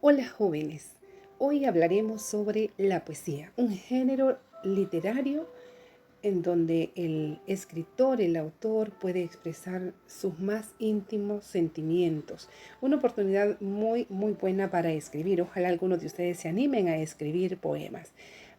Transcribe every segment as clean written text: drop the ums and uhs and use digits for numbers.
Hola jóvenes, hoy hablaremos sobre la poesía, un género literario en donde el escritor, el autor puede expresar sus más íntimos sentimientos. Una oportunidad muy buena para escribir. Ojalá algunos de ustedes se animen a escribir poemas.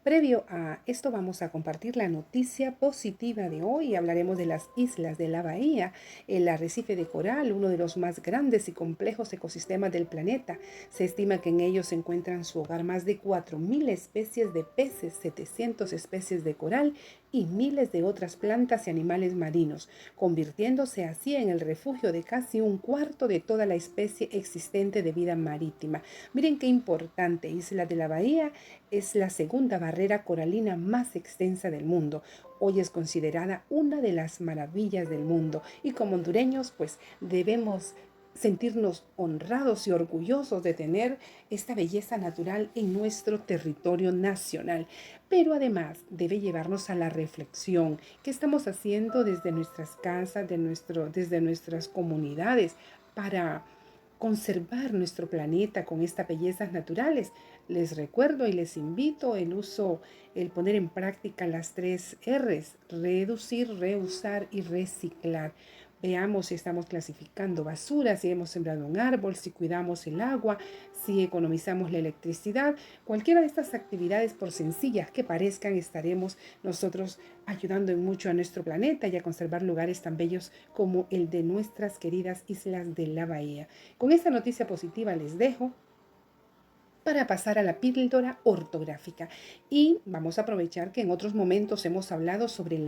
Previo a esto vamos a compartir la noticia positiva de hoy. Hablaremos de las islas de la bahía, el arrecife de coral, uno de los más grandes y complejos ecosistemas del planeta. Se estima que en ellos se encuentran su hogar más de 4.000 especies de peces, 700 especies de coral y miles de otras plantas y animales marinos, convirtiéndose así en el refugio de casi un cuarto de toda la especie existente de vida marítima. Miren qué importante, Isla de la Bahía es la segunda barrera coralina más extensa del mundo. Hoy es considerada una de las maravillas del mundo y como hondureños pues debemos sentirnos honrados y orgullosos de tener esta belleza natural en nuestro territorio nacional. Pero además debe llevarnos a la reflexión. ¿Qué estamos haciendo desde nuestras casas, desde nuestras comunidades para conservar nuestro planeta con estas bellezas naturales? Les recuerdo y les invito el poner en práctica las 3 R's: reducir, reusar y reciclar. Veamos si estamos clasificando basura, si hemos sembrado un árbol, si cuidamos el agua, si economizamos la electricidad. Cualquiera de estas actividades, por sencillas que parezcan, estaremos nosotros ayudando en mucho a nuestro planeta y a conservar lugares tan bellos como el de nuestras queridas islas de la bahía. Con esta noticia positiva les dejo para pasar a la píldora ortográfica. Y vamos a aprovechar que en otros momentos hemos hablado sobre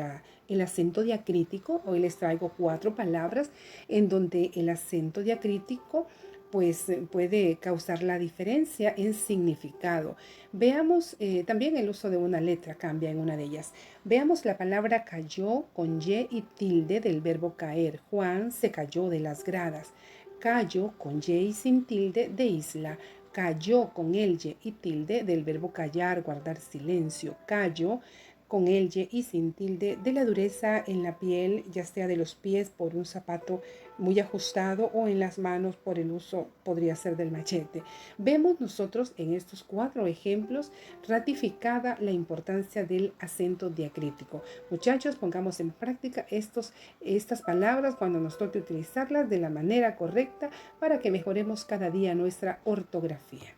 el acento diacrítico. Hoy les traigo 4 palabras en donde el acento diacrítico pues puede causar la diferencia en significado. Veamos también el uso de una letra cambia en una de ellas. Veamos la palabra cayó con y y tilde del verbo caer. Juan se cayó de las gradas. Cayó con y y sin tilde de isla. Cayó con el y tilde del verbo callar, guardar silencio. Cayó con el y sin tilde de la dureza en la piel, ya sea de los pies por un zapato muy ajustado o en las manos por el uso, podría ser del machete. Vemos nosotros en estos 4 ejemplos ratificada la importancia del acento diacrítico. Muchachos, pongamos en práctica estas palabras cuando nos toque utilizarlas de la manera correcta para que mejoremos cada día nuestra ortografía.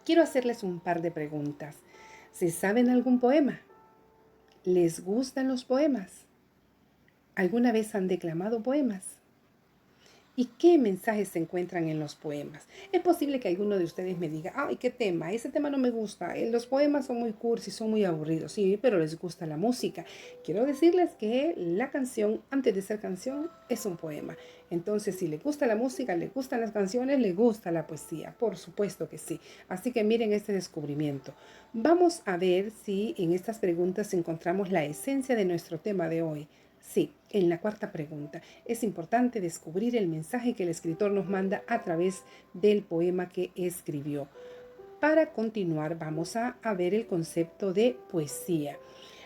Quiero hacerles un par de preguntas. ¿Se saben algún poema? ¿Les gustan los poemas? ¿Alguna vez han declamado poemas? ¿Y qué mensajes se encuentran en los poemas? Es posible que alguno de ustedes me diga, ay, ¿qué tema? Ese tema no me gusta. Los poemas son muy cursi, son muy aburridos. Sí, pero les gusta la música. Quiero decirles que la canción, antes de ser canción, es un poema. Entonces, si les gusta la música, les gustan las canciones, les gusta la poesía. Por supuesto que sí. Así que miren este descubrimiento. Vamos a ver si en estas preguntas encontramos la esencia de nuestro tema de hoy. Sí, en la 4ª pregunta, es importante descubrir el mensaje que el escritor nos manda a través del poema que escribió. Para continuar, vamos a ver el concepto de poesía.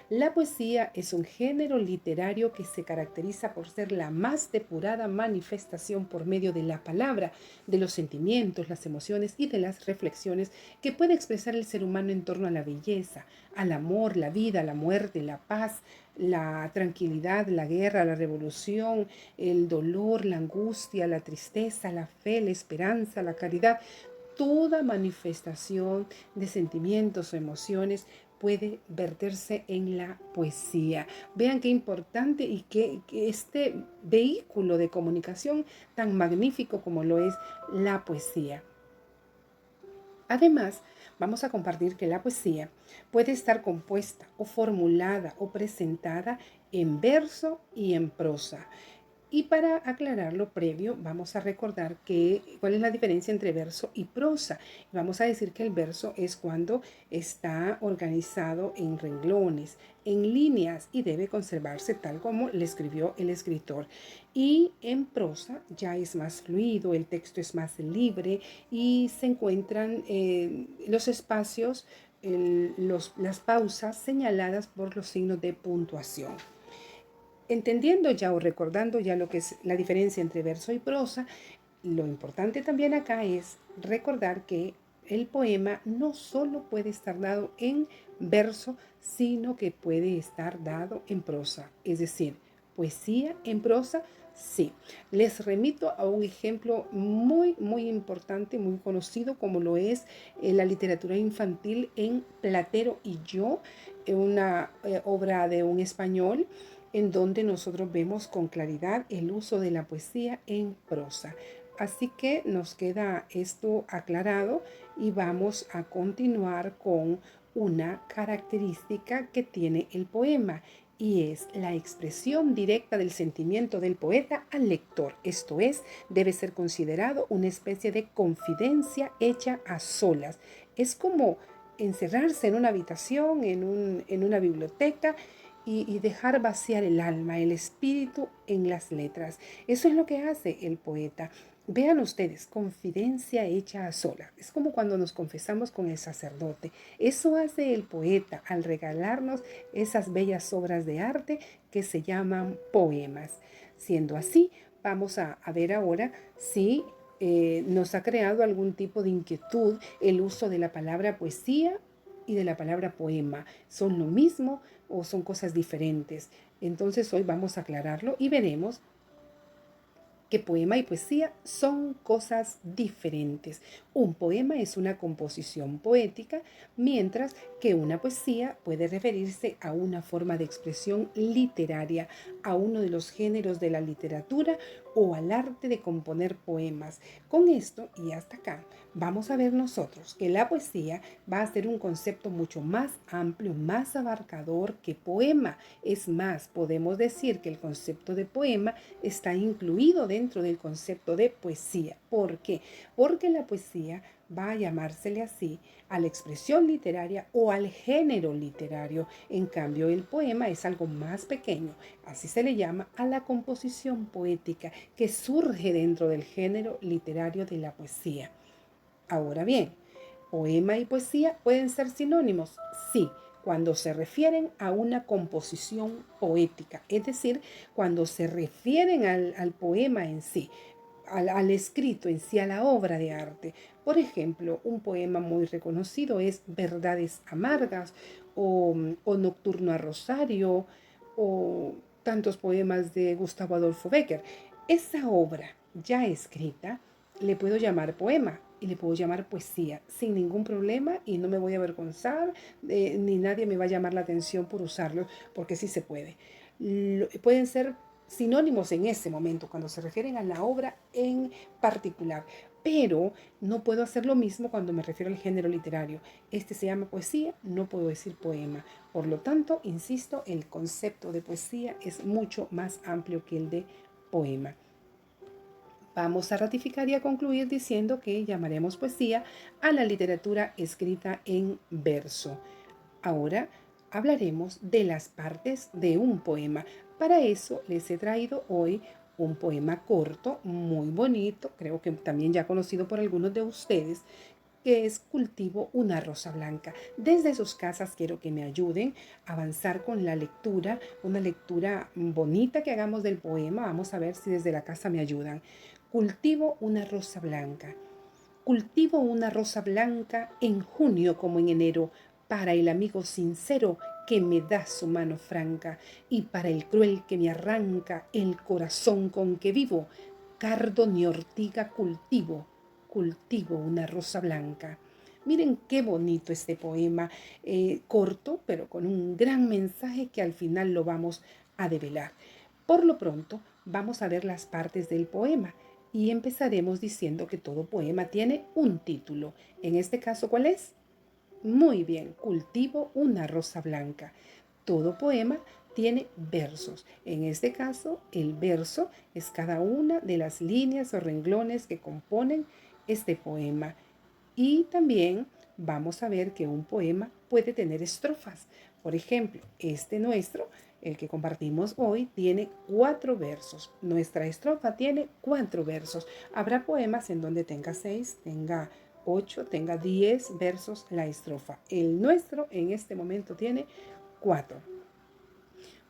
La poesía es un género literario que se caracteriza por ser la más depurada manifestación por medio de la palabra, de los sentimientos, las emociones y de las reflexiones que puede expresar el ser humano en torno a la belleza, al amor, la vida, la muerte, la paz, la tranquilidad, la guerra, la revolución, el dolor, la angustia, la tristeza, la fe, la esperanza, la caridad. Toda manifestación de sentimientos o emociones puede verterse en la poesía. Vean qué importante y que este vehículo de comunicación tan magnífico como lo es la poesía. Además, vamos a compartir que la poesía puede estar compuesta o formulada o presentada en verso y en prosa. Y para aclarar lo previo, vamos a recordar cuál es la diferencia entre verso y prosa. Vamos a decir que el verso es cuando está organizado en renglones, en líneas y debe conservarse tal como le escribió el escritor. Y en prosa ya es más fluido, el texto es más libre y se encuentran los espacios, las pausas señaladas por los signos de puntuación. Entendiendo ya o recordando ya lo que es la diferencia entre verso y prosa, Lo importante también acá es recordar que el poema no solo puede estar dado en verso, sino que puede estar dado en prosa. Es decir, poesía en prosa, sí. Les remito a un ejemplo muy importante, muy conocido, como lo es la literatura infantil en Platero y yo, una obra de un español en donde nosotros vemos con claridad el uso de la poesía en prosa. Así que nos queda esto aclarado y vamos a continuar con una característica que tiene el poema y es la expresión directa del sentimiento del poeta al lector. Esto es, debe ser considerado una especie de confidencia hecha a solas. Es como encerrarse en una habitación, en una biblioteca y dejar vaciar el alma, el espíritu en las letras. Eso es lo que hace el poeta. Vean ustedes, confidencia hecha a solas. Es como cuando nos confesamos con el sacerdote. Eso hace el poeta al regalarnos esas bellas obras de arte que se llaman poemas. Siendo así, vamos a ver ahora si nos ha creado algún tipo de inquietud el uso de la palabra poesía y de la palabra poema. ¿Son lo mismo o son cosas diferentes? Entonces hoy vamos a aclararlo y veremos que poema y poesía son cosas diferentes. Un poema es una composición poética, mientras que una poesía puede referirse a una forma de expresión literaria, a uno de los géneros de la literatura o al arte de componer poemas. Con esto y hasta acá, vamos a ver nosotros que la poesía va a ser un concepto mucho más amplio, más abarcador que poema. Es más, podemos decir que el concepto de poema está incluido dentro del concepto de poesía. ¿Por qué? Porque la poesía va a llamársele así a la expresión literaria o al género literario. En cambio, el poema es algo más pequeño. Así se le llama a la composición poética que surge dentro del género literario de la poesía. Ahora bien, poema y poesía pueden ser sinónimos, sí, cuando se refieren a una composición poética, es decir, cuando se refieren al poema en sí, al escrito en sí, a la obra de arte. Por ejemplo, un poema muy reconocido es Verdades Amargas o Nocturno a Rosario o tantos poemas de Gustavo Adolfo Bécquer. Esa obra ya escrita le puedo llamar poema y le puedo llamar poesía sin ningún problema y no me voy a avergonzar ni nadie me va a llamar la atención por usarlo porque sí se puede. Pueden ser sinónimos en ese momento cuando se refieren a la obra en particular, pero no puedo hacer lo mismo cuando me refiero al género literario. Este se llama poesía, no puedo decir poema. Por lo tanto, insisto, el concepto de poesía es mucho más amplio que el de poema. Vamos a ratificar y a concluir diciendo que llamaremos poesía a la literatura escrita en verso. Ahora hablaremos de las partes de un poema. Para eso les he traído hoy un poema corto, muy bonito, creo que también ya conocido por algunos de ustedes, que es Cultivo una rosa blanca. Desde sus casas quiero que me ayuden a avanzar con la lectura, una lectura bonita que hagamos del poema. Vamos a ver si desde la casa me ayudan. Cultivo una rosa blanca. Cultivo una rosa blanca en junio como en enero, para el amigo sincero que me da su mano franca y para el cruel que me arranca el corazón con que vivo. Cardo ni ortiga cultivo, cultivo una rosa blanca. Miren qué bonito este poema, corto, pero con un gran mensaje que al final lo vamos a develar. Por lo pronto, vamos a ver las partes del poema y empezaremos diciendo que todo poema tiene un título. En este caso, ¿cuál es? Muy bien, Cultivo una rosa blanca. Todo poema tiene versos. En este caso, el verso es cada una de las líneas o renglones que componen este poema. Y también vamos a ver que un poema puede tener estrofas. Por ejemplo, este nuestro, el que compartimos hoy, tiene 4 versos. Nuestra estrofa tiene 4 versos. Habrá poemas en donde tenga 6, tenga 8, tenga 10 versos la estrofa. El nuestro en este momento tiene 4.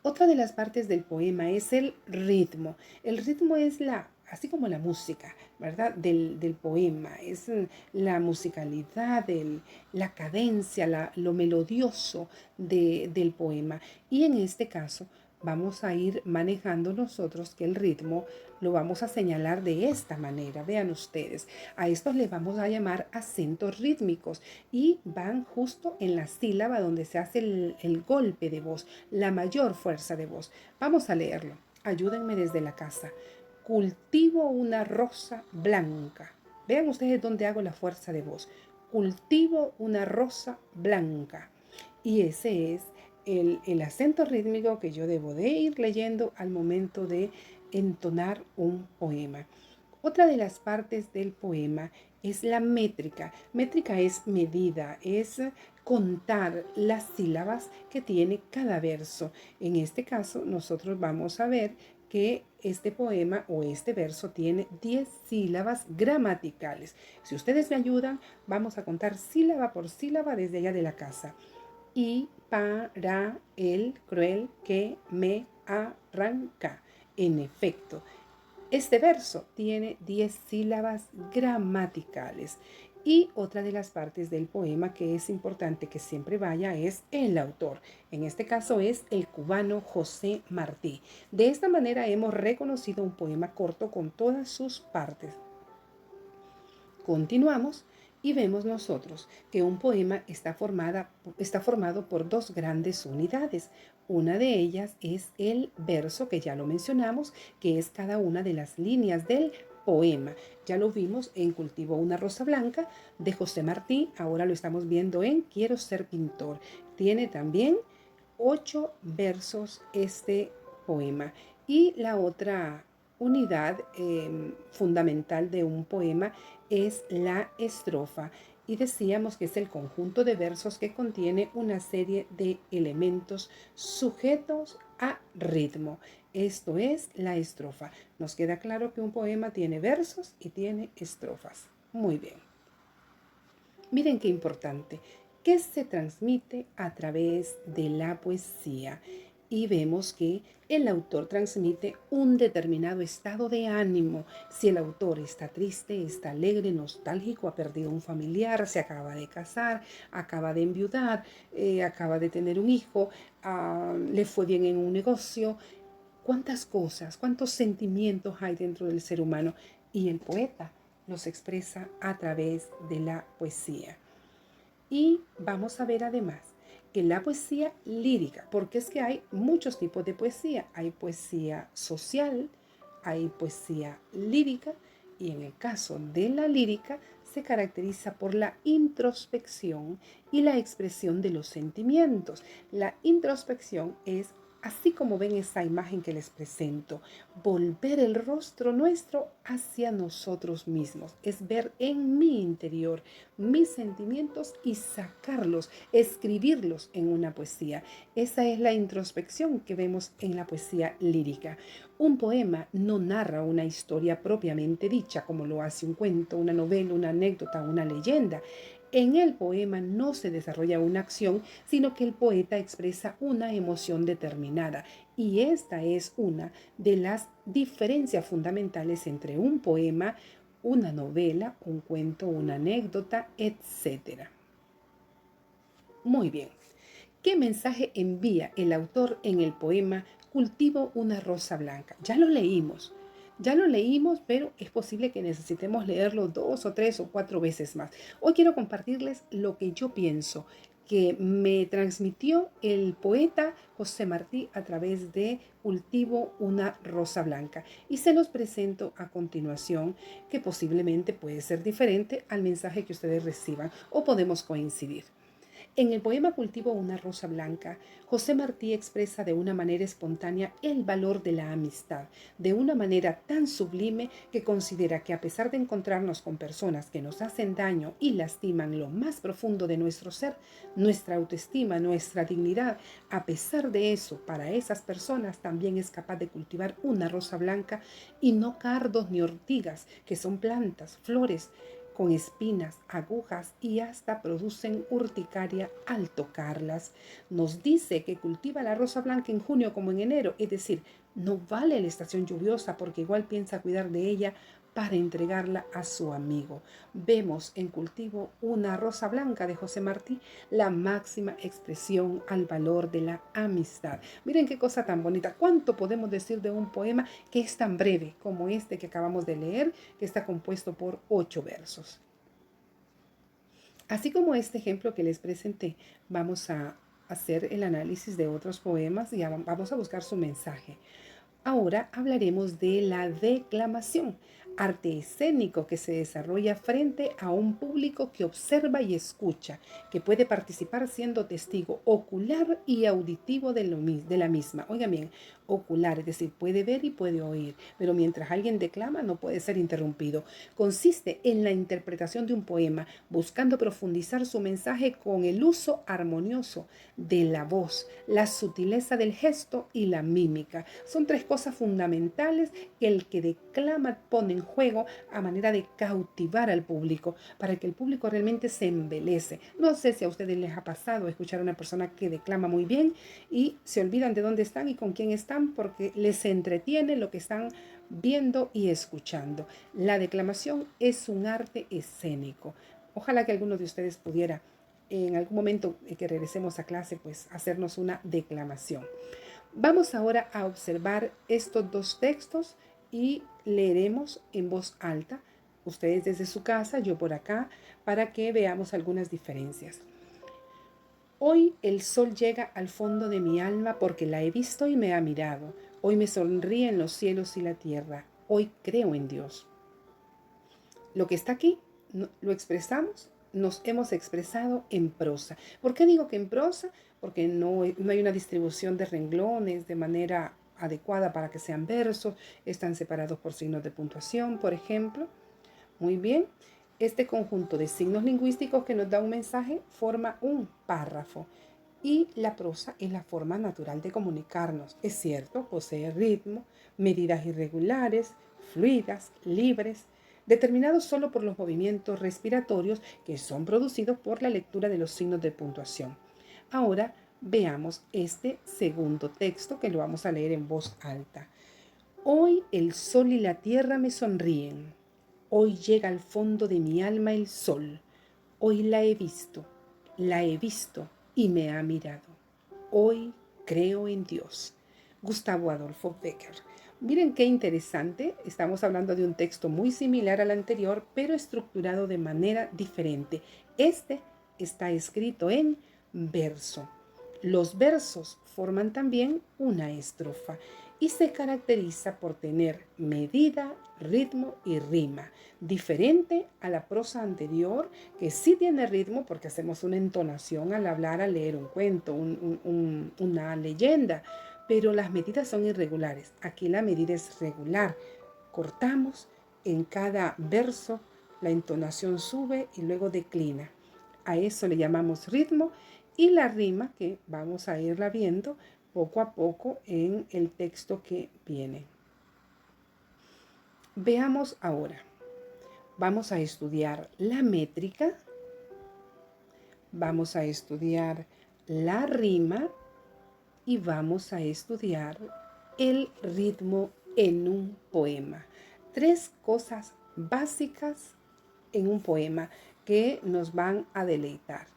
Otra de las partes del poema es el ritmo. El ritmo es la así como la música, ¿verdad? Del poema. Es la musicalidad, la cadencia, lo melodioso del poema. Y en este caso vamos a ir manejando nosotros que el ritmo lo vamos a señalar de esta manera. Vean ustedes, a estos les vamos a llamar acentos rítmicos y van justo en la sílaba donde se hace el golpe de voz, la mayor fuerza de voz. Vamos a leerlo. Ayúdenme desde la casa. Cultivo una rosa blanca. Vean ustedes dónde hago la fuerza de voz. Cultivo una rosa blanca. Y ese es el acento rítmico que yo debo de ir leyendo al momento de entonar un poema. Otra de las partes del poema es la métrica. Métrica es medida, es contar las sílabas que tiene cada verso. En este caso, nosotros vamos a ver que este poema o este verso tiene 10 sílabas gramaticales. Si ustedes me ayudan, vamos a contar sílaba por sílaba desde allá de la casa. Y para el cruel que me arranca. En efecto, este verso tiene 10 sílabas gramaticales. Y otra de las partes del poema que es importante que siempre vaya es el autor. En este caso es el cubano José Martí. De esta manera hemos reconocido un poema corto con todas sus partes. Continuamos y vemos nosotros que un poema está formado por dos grandes unidades. Una de ellas es el verso, que ya lo mencionamos, que es cada una de las líneas del poema. Ya lo vimos en Cultivo una rosa blanca de José Martí, ahora lo estamos viendo en Quiero ser pintor. Tiene también 8 versos este poema. Y la otra unidad fundamental de un poema es la estrofa. Y decíamos que es el conjunto de versos que contiene una serie de elementos sujetos a ritmo. Esto es la estrofa. Nos queda claro que un poema tiene versos y tiene estrofas. Muy bien. Miren qué importante. ¿Qué se transmite a través de la poesía? Y vemos que el autor transmite un determinado estado de ánimo. Si el autor está triste, está alegre, nostálgico, ha perdido un familiar, se acaba de casar, acaba de enviudar, acaba de tener un hijo, le fue bien en un negocio. ¿Cuántas cosas, cuántos sentimientos hay dentro del ser humano? Y el poeta los expresa a través de la poesía. Y vamos a ver además que la poesía lírica, porque es que hay muchos tipos de poesía. Hay poesía social, hay poesía lírica, y en el caso de la lírica se caracteriza por la introspección y la expresión de los sentimientos. La introspección es, así como ven esa imagen que les presento, volver el rostro nuestro hacia nosotros mismos. Es ver en mi interior mis sentimientos y sacarlos, escribirlos en una poesía. Esa es la introspección que vemos en la poesía lírica. Un poema no narra una historia propiamente dicha, como lo hace un cuento, una novela, una anécdota, una leyenda. En el poema no se desarrolla una acción, sino que el poeta expresa una emoción determinada. Y esta es una de las diferencias fundamentales entre un poema, una novela, un cuento, una anécdota, etc. Muy bien. ¿Qué mensaje envía el autor en el poema Cultivo una rosa blanca? Ya lo leímos, pero es posible que necesitemos leerlo 2 o 3 o 4 veces más. Hoy quiero compartirles lo que yo pienso que me transmitió el poeta José Martí a través de Cultivo una rosa blanca. Y se los presento a continuación, que posiblemente puede ser diferente al mensaje que ustedes reciban o podemos coincidir. En el poema Cultivo una rosa blanca, José Martí expresa de una manera espontánea el valor de la amistad, de una manera tan sublime que considera que a pesar de encontrarnos con personas que nos hacen daño y lastiman lo más profundo de nuestro ser, nuestra autoestima, nuestra dignidad, a pesar de eso, para esas personas también es capaz de cultivar una rosa blanca y no cardos ni ortigas, que son plantas, flores, con espinas, agujas y hasta producen urticaria al tocarlas. Nos dice que cultiva la rosa blanca en junio como en enero, es decir, no vale la estación lluviosa porque igual piensa cuidar de ella para entregarla a su amigo. Vemos en cultivo una rosa blanca de José Martí, la máxima expresión al valor de la amistad. Miren qué cosa tan bonita. ¿Cuánto podemos decir de un poema que es tan breve como este que acabamos de leer, que está compuesto por 8 versos? Así como este ejemplo que les presenté, vamos a hacer el análisis de otros poemas y vamos a buscar su mensaje. Ahora hablaremos de la declamación, arte escénico que se desarrolla frente a un público que observa y escucha, que puede participar siendo testigo ocular y auditivo de la misma. Oigan bien, ocular, es decir, puede ver y puede oír, pero mientras alguien declama no puede ser interrumpido. Consiste en la interpretación de un poema, buscando profundizar su mensaje con el uso armonioso de la voz, la sutileza del gesto y la mímica. Son tres cosas fundamentales que el que declama pone en juego a manera de cautivar al público, para que el público realmente se embelece. No sé si a ustedes les ha pasado escuchar a una persona que declama muy bien y se olvidan de dónde están y con quién están porque les entretiene lo que están viendo y escuchando. La declamación es un arte escénico. Ojalá que alguno de ustedes pudiera en algún momento que regresemos a clase, pues hacernos una declamación. Vamos ahora a observar estos dos textos y leeremos en voz alta, ustedes desde su casa, yo por acá, para que veamos algunas diferencias. Hoy el sol llega al fondo de mi alma porque la he visto y me ha mirado. Hoy me sonríen los cielos y la tierra. Hoy creo en Dios. Lo que está aquí lo expresamos, nos hemos expresado en prosa. ¿Por qué digo que en prosa? Porque no hay una distribución de renglones de manera adecuada para que sean versos, están separados por signos de puntuación, por ejemplo. Muy bien, este conjunto de signos lingüísticos que nos da un mensaje forma un párrafo y la prosa es la forma natural de comunicarnos. Es cierto, posee ritmo, medidas irregulares, fluidas, libres, determinados solo por los movimientos respiratorios que son producidos por la lectura de los signos de puntuación. Ahora veamos este segundo texto que lo vamos a leer en voz alta. Hoy el sol y la tierra me sonríen. Hoy llega al fondo de mi alma el sol. Hoy la he visto y me ha mirado. Hoy creo en Dios. Gustavo Adolfo Bécquer. Miren qué interesante, estamos hablando de un texto muy similar al anterior, pero estructurado de manera diferente. Este está escrito en verso. Los versos forman también una estrofa y se caracteriza por tener medida, ritmo y rima, diferente a la prosa anterior, que sí tiene ritmo porque hacemos una entonación al hablar, al leer un cuento, una leyenda, pero las medidas son irregulares. Aquí la medida es regular. Cortamos en cada verso, la entonación sube y luego declina. A eso le llamamos ritmo y la rima que vamos a irla viendo poco a poco en el texto que viene. Veamos ahora. Vamos a estudiar la métrica, vamos a estudiar la rima y vamos a estudiar el ritmo en un poema. Tres cosas básicas en un poema que nos van a deleitar.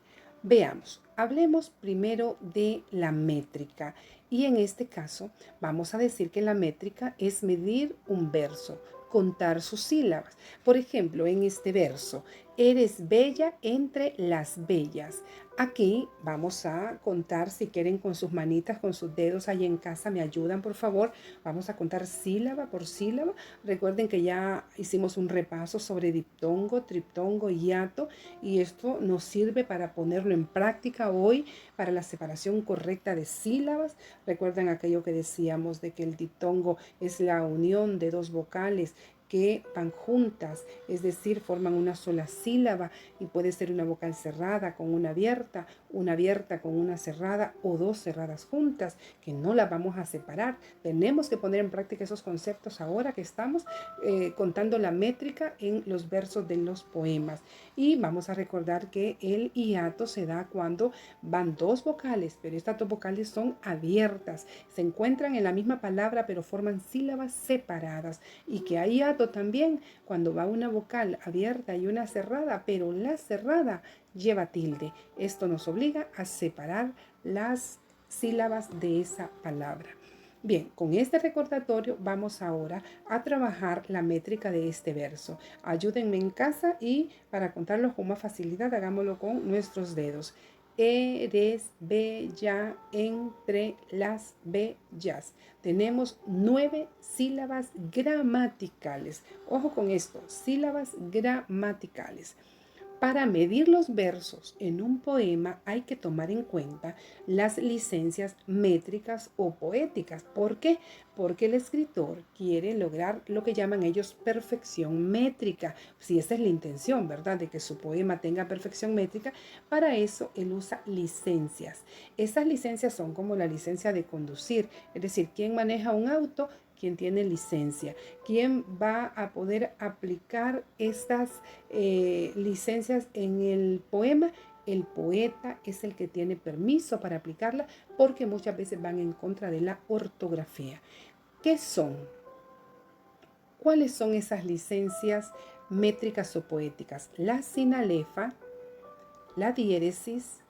Veamos, hablemos primero de la métrica y en este caso vamos a decir que la métrica es medir un verso, contar sus sílabas. Por ejemplo, en este verso, eres bella entre las bellas. Aquí vamos a contar, si quieren con sus manitas, con sus dedos ahí en casa, me ayudan por favor. Vamos a contar sílaba por sílaba. Recuerden que ya hicimos un repaso sobre diptongo, triptongo y hiato y esto nos sirve para ponerlo en práctica hoy para la separación correcta de sílabas. Recuerden aquello que decíamos de que el diptongo es la unión de dos vocales que van juntas, es decir, forman una sola sílaba y puede ser una vocal cerrada con una abierta con una cerrada o dos cerradas juntas, que no las vamos a separar. Tenemos que poner en práctica esos conceptos ahora que estamos contando la métrica en los versos de los poemas. Y vamos a recordar que el hiato se da cuando van dos vocales, pero estas dos vocales son abiertas, se encuentran en la misma palabra pero forman sílabas separadas, y que hay hiato también cuando va una vocal abierta y una cerrada, pero la cerrada lleva tilde. Esto nos obliga a separar las sílabas de esa palabra. Bien, con este recordatorio vamos ahora a trabajar la métrica de este verso. Ayúdenme en casa y para contarlo con más facilidad hagámoslo con nuestros dedos. Eres bella entre las bellas. Tenemos 9 sílabas gramaticales. Ojo con esto, sílabas gramaticales. Para medir los versos en un poema hay que tomar en cuenta las licencias métricas o poéticas. ¿Por qué? Porque el escritor quiere lograr lo que llaman ellos perfección métrica. Si esa es la intención, ¿verdad? De que su poema tenga perfección métrica, para eso él usa licencias. Esas licencias son como la licencia de conducir, es decir, quien maneja un auto, quien tiene licencia, quién va a poder aplicar estas licencias en el poema. El poeta es el que tiene permiso para aplicarla porque muchas veces van en contra de la ortografía. ¿Qué son? ¿Cuáles son esas licencias métricas o poéticas? La sinalefa, la diéresis,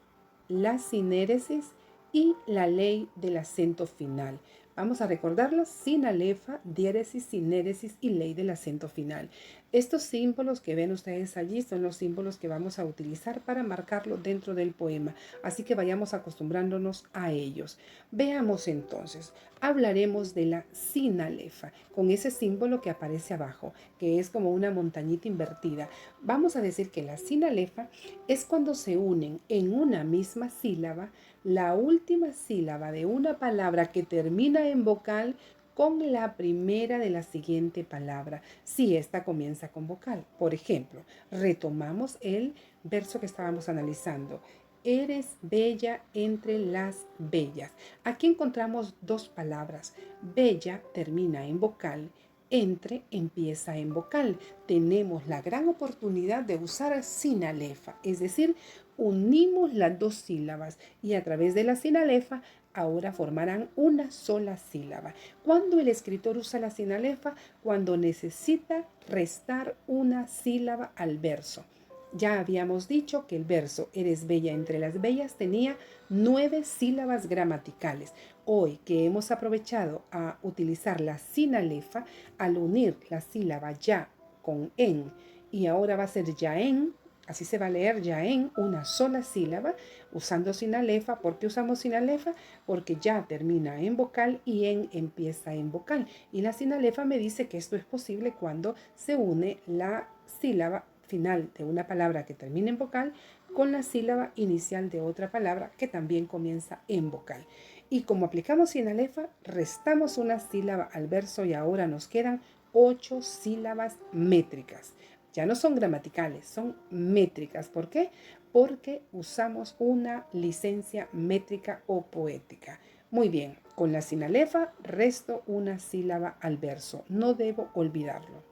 la sinéresis y la ley del acento final. Vamos a recordarlas: sinalefa, diéresis, sinéresis y ley del acento final. Estos símbolos que ven ustedes allí son los símbolos que vamos a utilizar para marcarlo dentro del poema, así que vayamos acostumbrándonos a ellos. Veamos entonces, hablaremos de la sinalefa, con ese símbolo que aparece abajo, que es como una montañita invertida. Vamos a decir que la sinalefa es cuando se unen en una misma sílaba la última sílaba de una palabra que termina en vocal con la primera de la siguiente palabra, si esta comienza con vocal. Por ejemplo, retomamos el verso que estábamos analizando. Eres bella entre las bellas. Aquí encontramos dos palabras. Bella termina en vocal, entre empieza en vocal. Tenemos la gran oportunidad de usar sinalefa, es decir, unimos las dos sílabas y a través de la sinalefa ahora formarán una sola sílaba. ¿Cuándo el escritor usa la sinalefa? Cuando necesita restar una sílaba al verso. Ya habíamos dicho que el verso Eres bella entre las bellas tenía 9 sílabas gramaticales. Hoy que hemos aprovechado a utilizar la sinalefa, al unir la sílaba ya con en, y ahora va a ser yaen, así se va a leer yaen, una sola sílaba, usando sinalefa. ¿Por qué usamos sinalefa? Porque ya termina en vocal y en empieza en vocal. Y la sinalefa me dice que esto es posible cuando se une la sílaba final de una palabra que termina en vocal con la sílaba inicial de otra palabra que también comienza en vocal. Y como aplicamos sinalefa, restamos una sílaba al verso y ahora nos quedan 8 sílabas métricas. Ya no son gramaticales, son métricas. ¿Por qué? Porque usamos una licencia métrica o poética. Muy bien, con la sinalefa resto una sílaba al verso. No debo olvidarlo.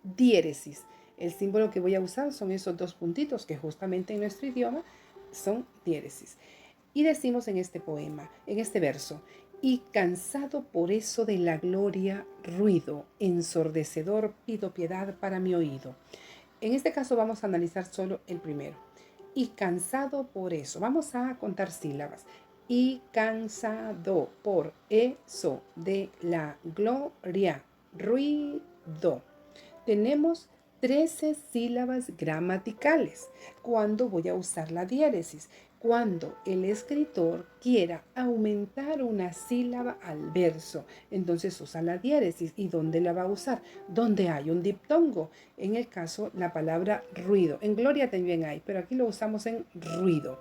Diéresis. El símbolo que voy a usar son esos dos puntitos que justamente en nuestro idioma son diéresis. Y decimos en este poema, en este verso: y cansado por eso de la gloria, ruido ensordecedor, pido piedad para mi oído. En este caso vamos a analizar solo el primero. Y cansado por eso. Vamos a contar sílabas. Y cansado por eso de la gloria, ruido. Tenemos 13 sílabas gramaticales. ¿Cuándo voy a usar la diéresis? Cuando el escritor quiera aumentar una sílaba al verso, entonces usa la diéresis. ¿Y dónde la va a usar? Donde hay un diptongo. En el caso, la palabra ruido. En gloria también hay, pero aquí lo usamos en ruido.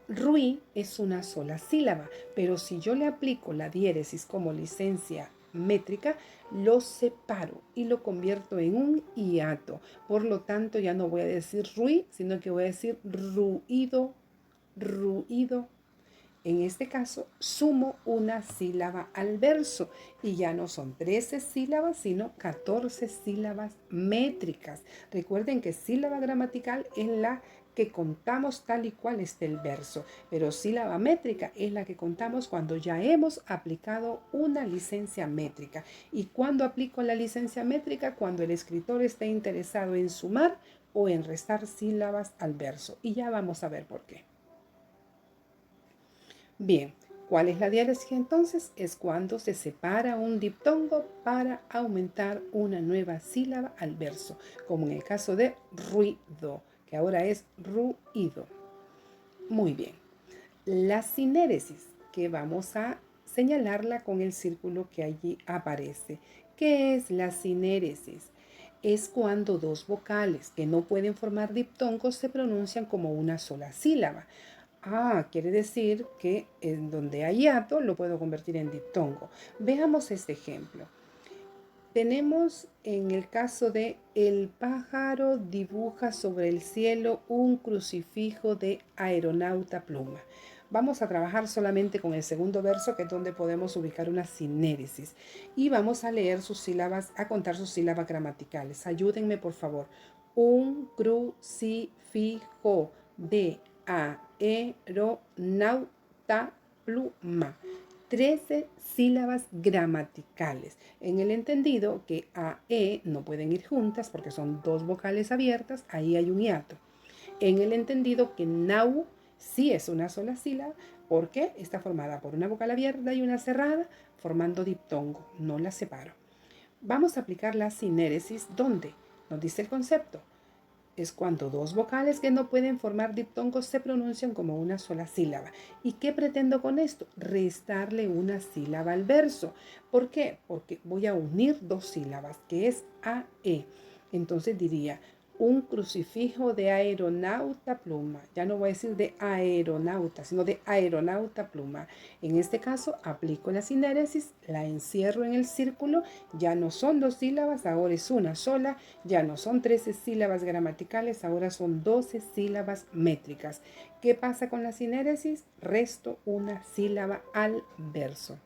Rui es una sola sílaba, pero si yo le aplico la diéresis como licencia métrica, lo separo y lo convierto en un hiato. Por lo tanto, ya no voy a decir ruí, sino que voy a decir ruido, ruido. En este caso, sumo una sílaba al verso y ya no son 13 sílabas, sino 14 sílabas métricas. Recuerden que sílaba gramatical es la que contamos tal y cual esté el verso, pero sílaba métrica es la que contamos cuando ya hemos aplicado una licencia métrica. ¿Y cuándo aplico la licencia métrica? Cuando el escritor esté interesado en sumar o en restar sílabas al verso. Y ya vamos a ver por qué. Bien, ¿cuál es la diéresis entonces? Es cuando se separa un diptongo para aumentar una nueva sílaba al verso, como en el caso de ruido, que ahora es ruido. Muy bien. La sinéresis, que vamos a señalarla con el círculo que allí aparece. ¿Qué es la sinéresis? Es cuando dos vocales que no pueden formar diptongos se pronuncian como una sola sílaba. Quiere decir que en donde hay hiato lo puedo convertir en diptongo. Veamos este ejemplo. Tenemos en el caso de el pájaro dibuja sobre el cielo un crucifijo de aeronauta pluma. Vamos a trabajar solamente con el segundo verso, que es donde podemos ubicar una sinéresis. Y vamos a leer sus sílabas, a contar sus sílabas gramaticales. Ayúdenme, por favor. Un crucifijo de aeronauta pluma. 13 sílabas gramaticales. En el entendido que A, E no pueden ir juntas porque son dos vocales abiertas, ahí hay un hiato. En el entendido que nau sí es una sola sílaba porque está formada por una vocal abierta y una cerrada, formando diptongo. No la separo. Vamos a aplicar la sinéresis donde nos dice el concepto. Es cuando dos vocales que no pueden formar diptongos se pronuncian como una sola sílaba. ¿Y qué pretendo con esto? Restarle una sílaba al verso. ¿Por qué? Porque voy a unir dos sílabas, que es AE. Entonces diría, un crucifijo de aeronauta pluma. Ya no voy a decir de aeronauta, sino de aeronauta pluma. En este caso, aplico la sinéresis, la encierro en el círculo. Ya no son dos sílabas, ahora es una sola. Ya no son 13 sílabas gramaticales, ahora son 12 sílabas métricas. ¿Qué pasa con la sinéresis? Resto una sílaba al verso.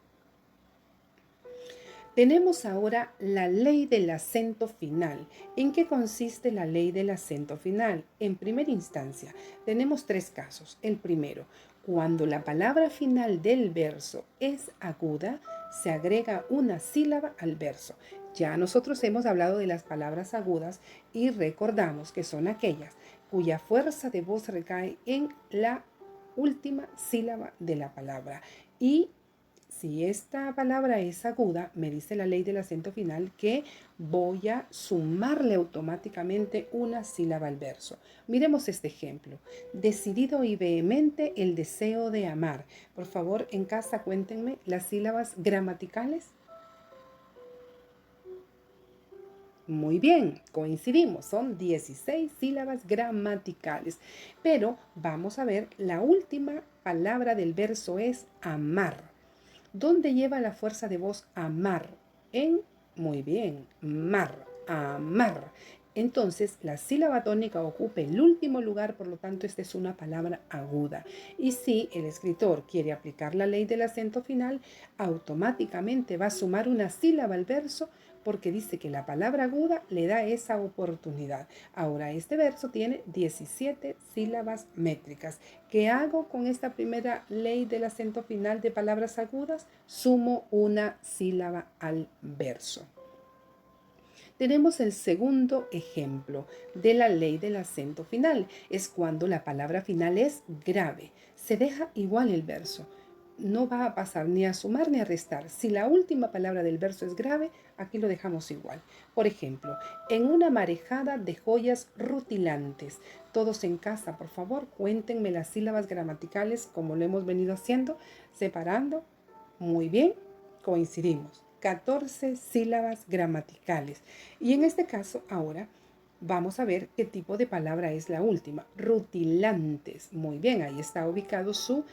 Tenemos ahora la ley del acento final. ¿En qué consiste la ley del acento final? En primera instancia, tenemos tres casos. El primero, cuando la palabra final del verso es aguda, se agrega una sílaba al verso. Ya nosotros hemos hablado de las palabras agudas y recordamos que son aquellas cuya fuerza de voz recae en la última sílaba de la palabra. Y si esta palabra es aguda, me dice la ley del acento final que voy a sumarle automáticamente una sílaba al verso. Miremos este ejemplo. Decidido y vehemente el deseo de amar. Por favor, en casa cuéntenme las sílabas gramaticales. Muy bien, coincidimos, son 16 sílabas gramaticales. Pero vamos a ver, la última palabra del verso es amar. ¿Dónde lleva la fuerza de voz amar? Muy bien, mar, amar. Entonces, la sílaba tónica ocupa el último lugar, por lo tanto, esta es una palabra aguda. Y si el escritor quiere aplicar la ley del acento final, automáticamente va a sumar una sílaba al verso porque dice que la palabra aguda le da esa oportunidad. Ahora, este verso tiene 17 sílabas métricas. ¿Qué hago con esta primera ley del acento final de palabras agudas? Sumo una sílaba al verso. Tenemos el segundo ejemplo de la ley del acento final. Es cuando la palabra final es grave. Se deja igual el verso. No va a pasar ni a sumar ni a restar. Si la última palabra del verso es grave, aquí lo dejamos igual. Por ejemplo, en una marejada de joyas rutilantes. Todos en casa, por favor, cuéntenme las sílabas gramaticales como lo hemos venido haciendo, separando. Muy bien, coincidimos. 14 sílabas gramaticales. Y en este caso, ahora vamos a ver qué tipo de palabra es la última. Rutilantes. Muy bien, ahí está ubicado su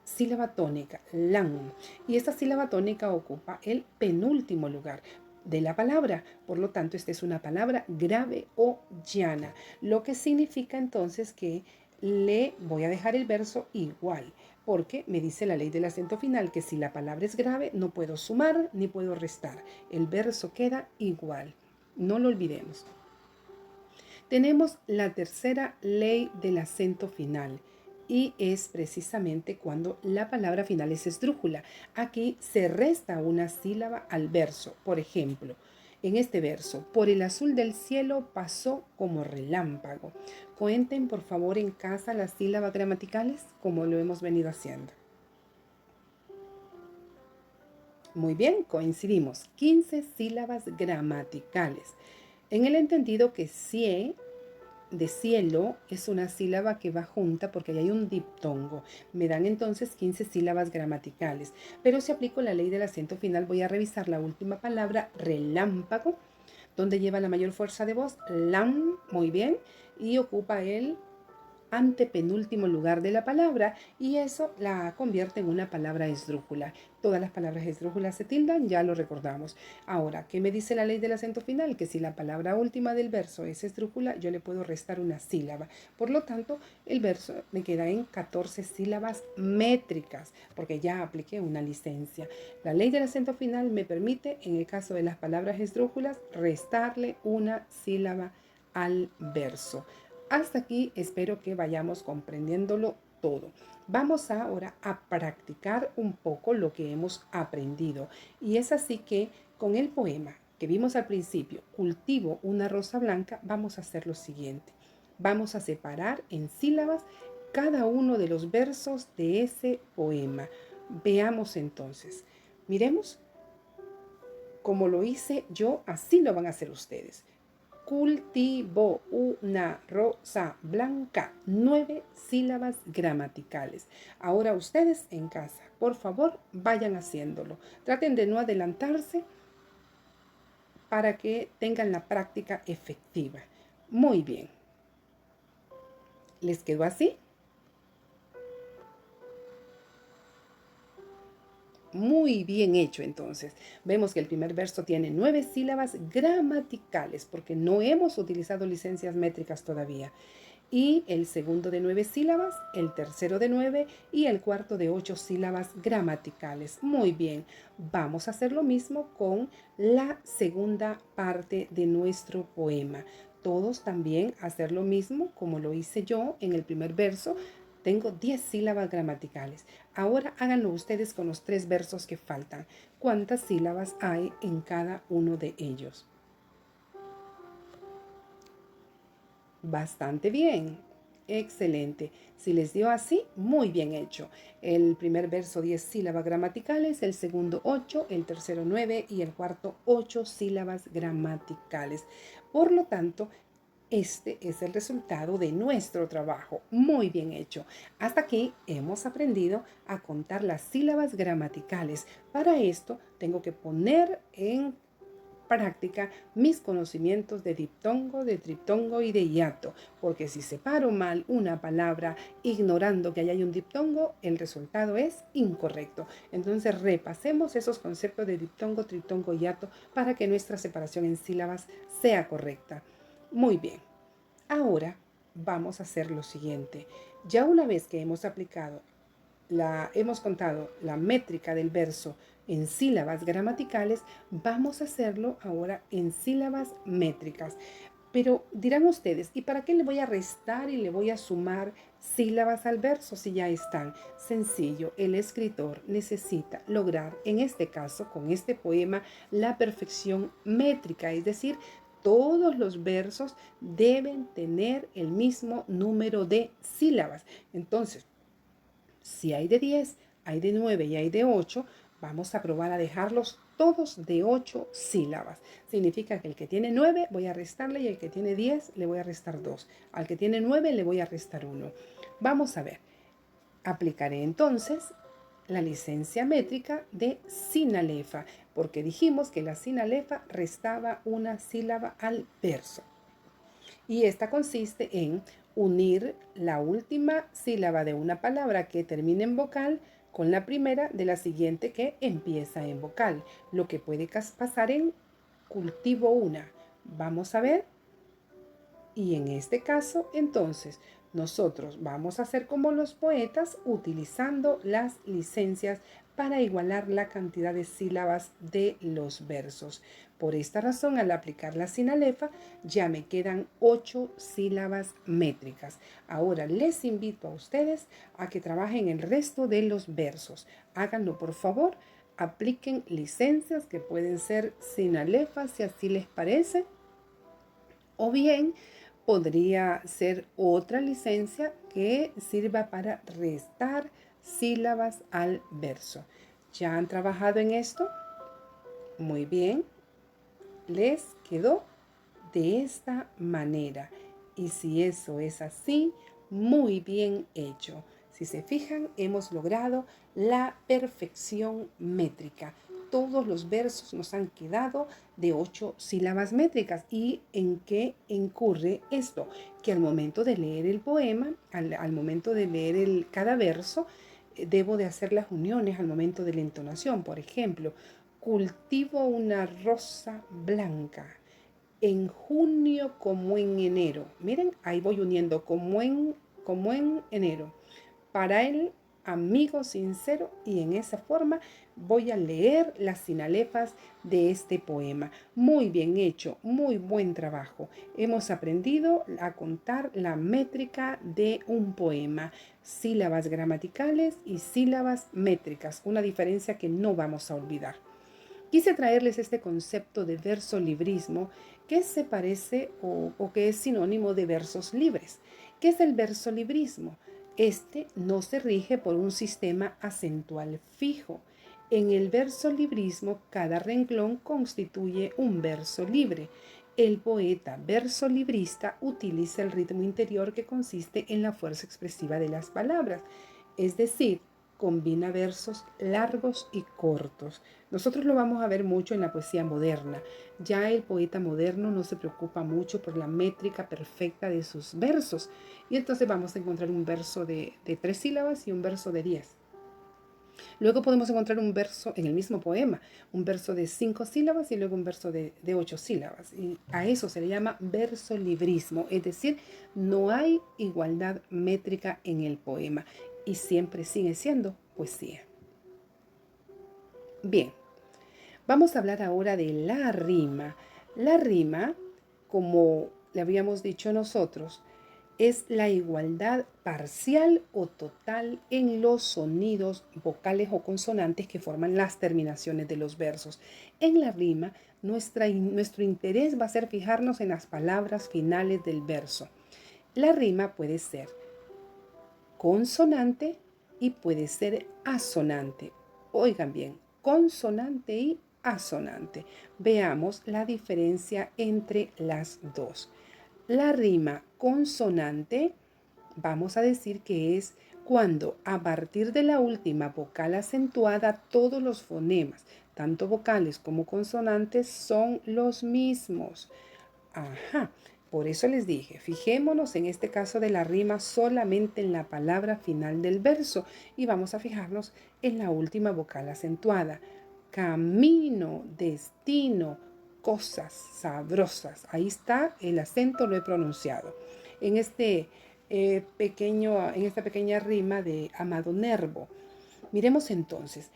sílaba tónica, lan. Y esta sílaba tónica ocupa el penúltimo lugar de la palabra. Por lo tanto, esta es una palabra grave o llana, lo que significa entonces que le voy a dejar el verso igual, porque me dice la ley del acento final que si la palabra es grave no puedo sumar ni puedo restar. El verso queda igual. No lo olvidemos. Tenemos la tercera ley del acento final y es precisamente cuando la palabra final es esdrújula. Aquí se resta una sílaba al verso. Por ejemplo, en este verso, por el azul del cielo pasó como relámpago. Cuenten por favor en casa las sílabas gramaticales como lo hemos venido haciendo. Muy bien, coincidimos. 15 sílabas gramaticales. En el entendido que sie de cielo es una sílaba que va junta porque ahí hay un diptongo. Me dan entonces 15 sílabas gramaticales. Pero si aplico la ley del acento final, voy a revisar la última palabra, relámpago, donde lleva la mayor fuerza de voz, lam, muy bien, y ocupa el antepenúltimo lugar de la palabra y eso la convierte en una palabra esdrújula. Todas las palabras esdrújulas se tildan, ya lo recordamos. Ahora, ¿qué me dice la ley del acento final? Que si la palabra última del verso es esdrújula, yo le puedo restar una sílaba. Por lo tanto, el verso me queda en 14 sílabas métricas, porque ya apliqué una licencia. La ley del acento final me permite, en el caso de las palabras esdrújulas, restarle una sílaba al verso. Hasta aquí espero que vayamos comprendiéndolo todo. Vamos ahora a practicar un poco lo que hemos aprendido. Y es así que con el poema que vimos al principio, Cultivo una rosa blanca, vamos a hacer lo siguiente. Vamos a separar en sílabas cada uno de los versos de ese poema. Veamos entonces. Miremos como lo hice yo, así lo van a hacer ustedes. Cultivo una rosa blanca. 9 sílabas gramaticales. Ahora ustedes en casa, por favor, vayan haciéndolo. Traten de no adelantarse para que tengan la práctica efectiva. Muy bien. ¿Les quedó así? Muy bien hecho entonces. Vemos que el primer verso tiene 9 sílabas gramaticales porque no hemos utilizado licencias métricas todavía. Y el segundo de 9 sílabas, el tercero de 9 y el cuarto de 8 sílabas gramaticales. Muy bien, vamos a hacer lo mismo con la segunda parte de nuestro poema. Todos también hacer lo mismo como lo hice yo en el primer verso. Tengo 10 sílabas gramaticales. Ahora háganlo ustedes con los 3 versos que faltan. ¿Cuántas sílabas hay en cada uno de ellos? Bastante bien. Excelente. Si les dio así, muy bien hecho. El primer verso 10 sílabas gramaticales, el segundo 8, el tercero 9 y el cuarto 8 sílabas gramaticales. Por lo tanto, este es el resultado de nuestro trabajo. Muy bien hecho. Hasta aquí hemos aprendido a contar las sílabas gramaticales. Para esto tengo que poner en práctica mis conocimientos de diptongo, de triptongo y de hiato, porque si separo mal una palabra ignorando que ahí hay un diptongo, el resultado es incorrecto. Entonces repasemos esos conceptos de diptongo, triptongo y hiato para que nuestra separación en sílabas sea correcta. Muy bien, ahora vamos a hacer lo siguiente. Ya una vez que hemos contado la métrica del verso en sílabas gramaticales, vamos a hacerlo ahora en sílabas métricas. Pero dirán ustedes, ¿y para qué le voy a restar y le voy a sumar sílabas al verso si ya están? Sencillo, el escritor necesita lograr, en este caso, con este poema, la perfección métrica, es decir, todos los versos deben tener el mismo número de sílabas. Entonces, si hay de 10, hay de 9 y hay de 8, vamos a probar a dejarlos todos de 8 sílabas. Significa que el que tiene 9 voy a restarle y el que tiene 10 le voy a restar 2. Al que tiene 9 le voy a restar 1. Vamos a ver. Aplicaré entonces la licencia métrica de sinalefa, porque dijimos que la sinalefa restaba una sílaba al verso. Y esta consiste en unir la última sílaba de una palabra que termina en vocal con la primera de la siguiente que empieza en vocal, lo que puede pasar en cultivo una. Vamos a ver. Y en este caso, entonces, nosotros vamos a hacer como los poetas utilizando las licencias para igualar la cantidad de sílabas de los versos. Por esta razón, al aplicar la sinalefa, ya me quedan 8 sílabas métricas. Ahora les invito a ustedes a que trabajen el resto de los versos. Háganlo, por favor. Apliquen licencias que pueden ser sinalefas si así les parece. O bien podría ser otra licencia que sirva para restar sílabas al verso. ¿Ya han trabajado en esto? Muy bien. Les quedó de esta manera. Y si eso es así, muy bien hecho. Si se fijan, hemos logrado la perfección métrica. Todos los versos nos han quedado de 8 sílabas métricas. ¿Y en qué incurre esto? Que al momento de leer el poema, al momento de leer cada verso, debo de hacer las uniones al momento de la entonación. Por ejemplo, cultivo una rosa blanca en junio como en enero. Miren, ahí voy uniendo como en enero. Para el amigo sincero, y en esa forma voy a leer las sinalefas de este poema. Muy bien hecho, muy buen trabajo. Hemos aprendido a contar la métrica de un poema, sílabas gramaticales y sílabas métricas, una diferencia que no vamos a olvidar. Quise traerles este concepto de versolibrismo que se parece o que es sinónimo de versos libres. ¿Qué es el versolibrismo? Este no se rige por un sistema acentual fijo. En el versolibrismo, cada renglón constituye un verso libre. El poeta versolibrista utiliza el ritmo interior que consiste en la fuerza expresiva de las palabras, es decir, combina versos largos y cortos. Nosotros lo vamos a ver mucho en la poesía moderna. Ya el poeta moderno no se preocupa mucho por la métrica perfecta de sus versos. Y entonces vamos a encontrar un verso de 3 sílabas y un verso de 10. Luego podemos encontrar un verso en el mismo poema, un verso de 5 sílabas y luego un verso de 8 sílabas. Y a eso se le llama versolibrismo, es decir, no hay igualdad métrica en el poema y siempre sigue siendo poesía. Bien, vamos a hablar ahora de la rima. La rima, como le habíamos dicho nosotros, es la igualdad parcial o total en los sonidos vocales o consonantes que forman las terminaciones de los versos. En la rima, nuestro interés va a ser fijarnos en las palabras finales del verso. La rima puede ser consonante y puede ser asonante. Oigan bien, consonante y asonante. Veamos la diferencia entre las dos. La rima consonante, vamos a decir que es cuando a partir de la última vocal acentuada todos los fonemas, tanto vocales como consonantes, son los mismos. Ajá, por eso les dije, fijémonos en este caso de la rima solamente en la palabra final del verso y vamos a fijarnos en la última vocal acentuada. Camino, destino, cosas sabrosas. Ahí está, el acento lo he pronunciado. En en esta pequeña rima de Amado Nervo. Miremos entonces.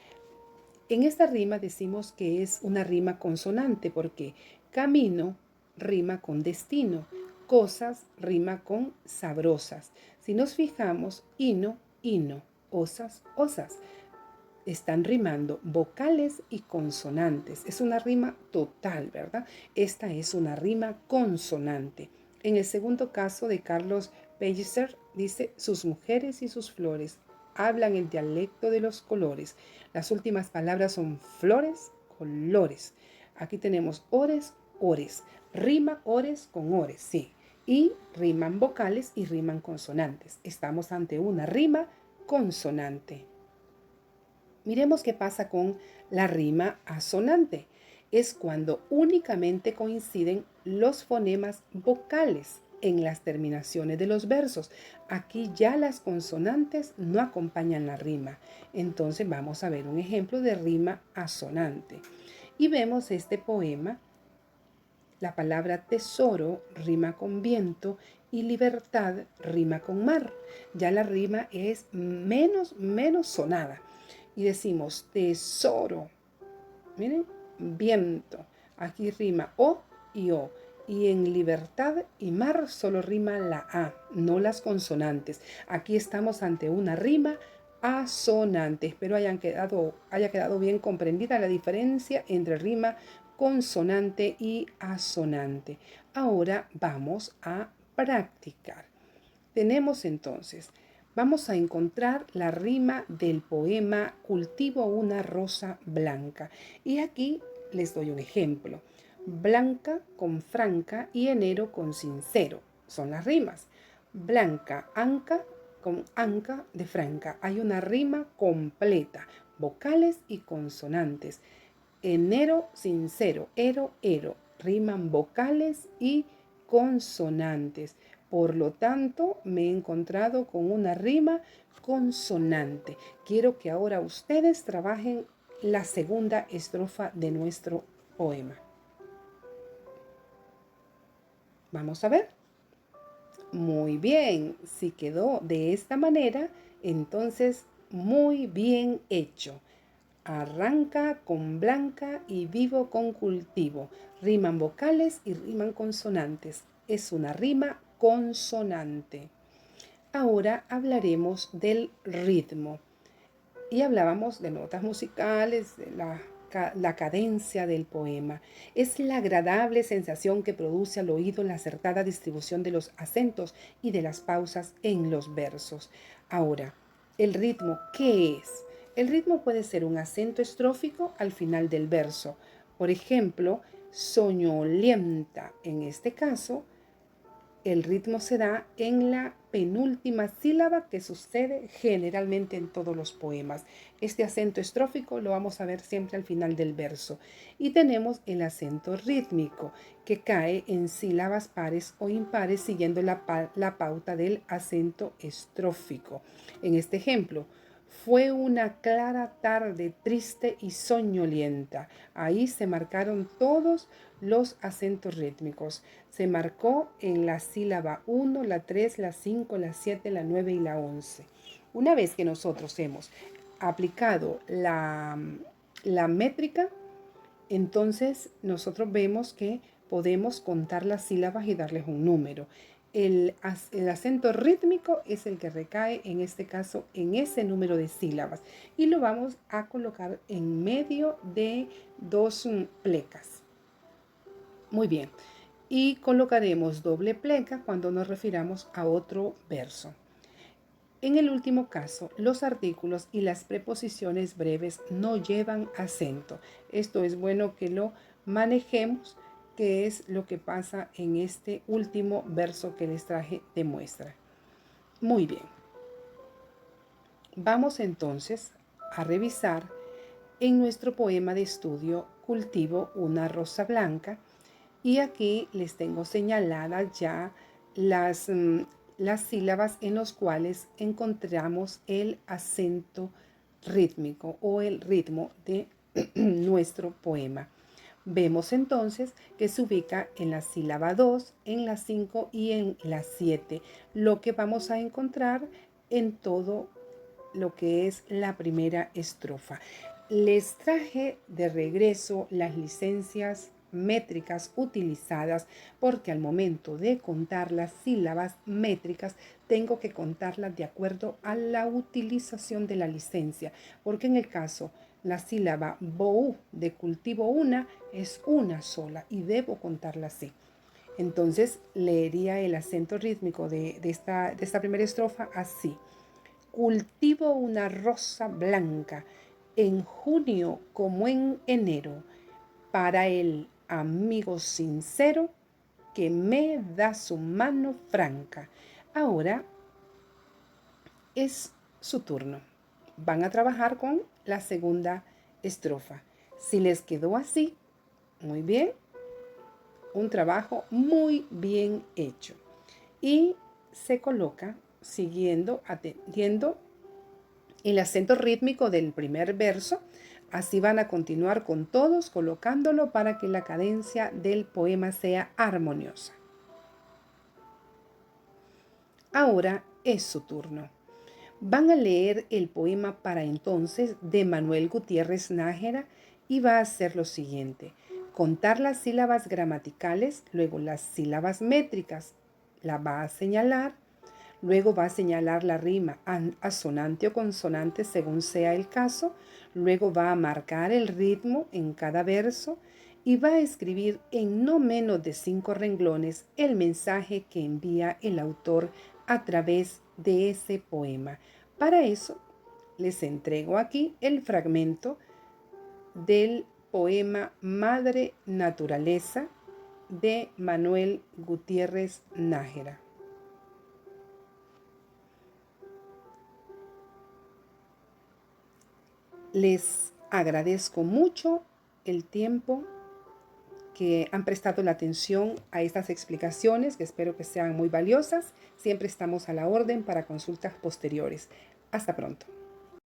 En esta rima decimos que es una rima consonante porque camino rima con destino, cosas rima con sabrosas. Si nos fijamos, hino, hino, osas, osas. Están rimando vocales y consonantes. Es una rima total, ¿verdad? Esta es una rima consonante. En el segundo caso de Carlos Pellicer dice sus mujeres y sus flores hablan el dialecto de los colores. Las últimas palabras son flores, colores. Aquí tenemos ores, ores. Rima ores con ores, sí. Y riman vocales y riman consonantes. Estamos ante una rima consonante. Miremos qué pasa con la rima asonante. Es cuando únicamente coinciden los fonemas vocales. en las terminaciones de los versos. Aquí ya las consonantes no acompañan la rima. Entonces vamos a ver un ejemplo de rima asonante. Y vemos este poema. La palabra tesoro rima con viento y libertad rima con mar. Ya la rima es menos sonada. Y decimos tesoro. Miren, viento. Aquí rima o y o. Y en libertad y mar solo rima la A, no las consonantes. Aquí estamos ante una rima asonante. Espero haya quedado bien comprendida la diferencia entre rima consonante y asonante. Ahora vamos a practicar. Tenemos entonces, vamos a encontrar la rima del poema Cultivo una rosa blanca. Y aquí les doy un ejemplo. Blanca con franca y enero con sincero. Son las rimas. Blanca, anca con anca de franca. Hay una rima completa. Vocales y consonantes. Enero, sincero, ero, ero. Riman vocales y consonantes. Por lo tanto, me he encontrado con una rima consonante. Quiero que ahora ustedes trabajen la segunda estrofa de nuestro poema. Vamos a ver. Muy bien, si quedó de esta manera, entonces muy bien hecho. Arranca con blanca y vivo con cultivo. Riman vocales y riman consonantes. Es una rima consonante. Ahora hablaremos del ritmo. Y hablábamos de notas musicales, de la cadencia del poema. Es la agradable sensación que produce al oído la acertada distribución de los acentos y de las pausas en los versos. Ahora, el ritmo, ¿qué es? El ritmo puede ser un acento estrófico al final del verso. Por ejemplo, soñolienta. En este caso, el ritmo se da en la penúltima sílaba, que sucede generalmente en todos los poemas. Este acento estrófico lo vamos a ver siempre al final del verso. Y tenemos el acento rítmico, que cae en sílabas pares o impares siguiendo la pauta del acento estrófico. En este ejemplo, fue una clara tarde triste y soñolienta. Ahí se marcaron todos los acentos rítmicos. Se marcó en la sílaba 1, la 3, la 5, la 7, la 9 y la 11. Una vez que nosotros hemos aplicado la métrica, entonces nosotros vemos que podemos contar las sílabas y darles un número. El acento rítmico es el que recae en este caso en ese número de sílabas y lo vamos a colocar en medio de dos plecas. Muy bien. Y colocaremos doble pleca cuando nos refiramos a otro verso. En el último caso, los artículos y las preposiciones breves no llevan acento. Esto es bueno que lo manejemos, que es lo que pasa en este último verso que les traje de muestra. Muy bien. Vamos entonces a revisar en nuestro poema de estudio Cultivo una rosa blanca. Y aquí les tengo señaladas ya las sílabas en las cuales encontramos el acento rítmico o el ritmo de nuestro poema. Vemos entonces que se ubica en la sílaba 2, en la 5 y en la 7, lo que vamos a encontrar en todo lo que es la primera estrofa. Les traje de regreso las licencias métricas utilizadas porque al momento de contar las sílabas métricas tengo que contarlas de acuerdo a la utilización de la licencia, porque en el caso la sílaba bou de cultivo una es una sola y debo contarla así. Entonces leería el acento rítmico de esta primera estrofa así. Cultivo una rosa blanca en junio como en enero para el amigo sincero que me da su mano franca. Ahora es su turno. Van a trabajar con la segunda estrofa. Si les quedó así, muy bien. Un trabajo muy bien hecho. y se coloca siguiendo, atendiendo el acento rítmico del primer verso. Así van a continuar con todos, colocándolo para que la cadencia del poema sea armoniosa. Ahora es su turno. Van a leer el poema Para entonces de Manuel Gutiérrez Nájera y va a hacer lo siguiente: contar las sílabas gramaticales, luego las sílabas métricas, la va a señalar, luego va a señalar la rima asonante o consonante según sea el caso, luego va a marcar el ritmo en cada verso y va a escribir en no menos de 5 renglones el mensaje que envía el autor a través de ese poema. Para eso les entrego aquí el fragmento del poema Madre Naturaleza de Manuel Gutiérrez Nájera. Les agradezco mucho el tiempo que han prestado la atención a estas explicaciones, que espero que sean muy valiosas. Siempre estamos a la orden para consultas posteriores. Hasta pronto.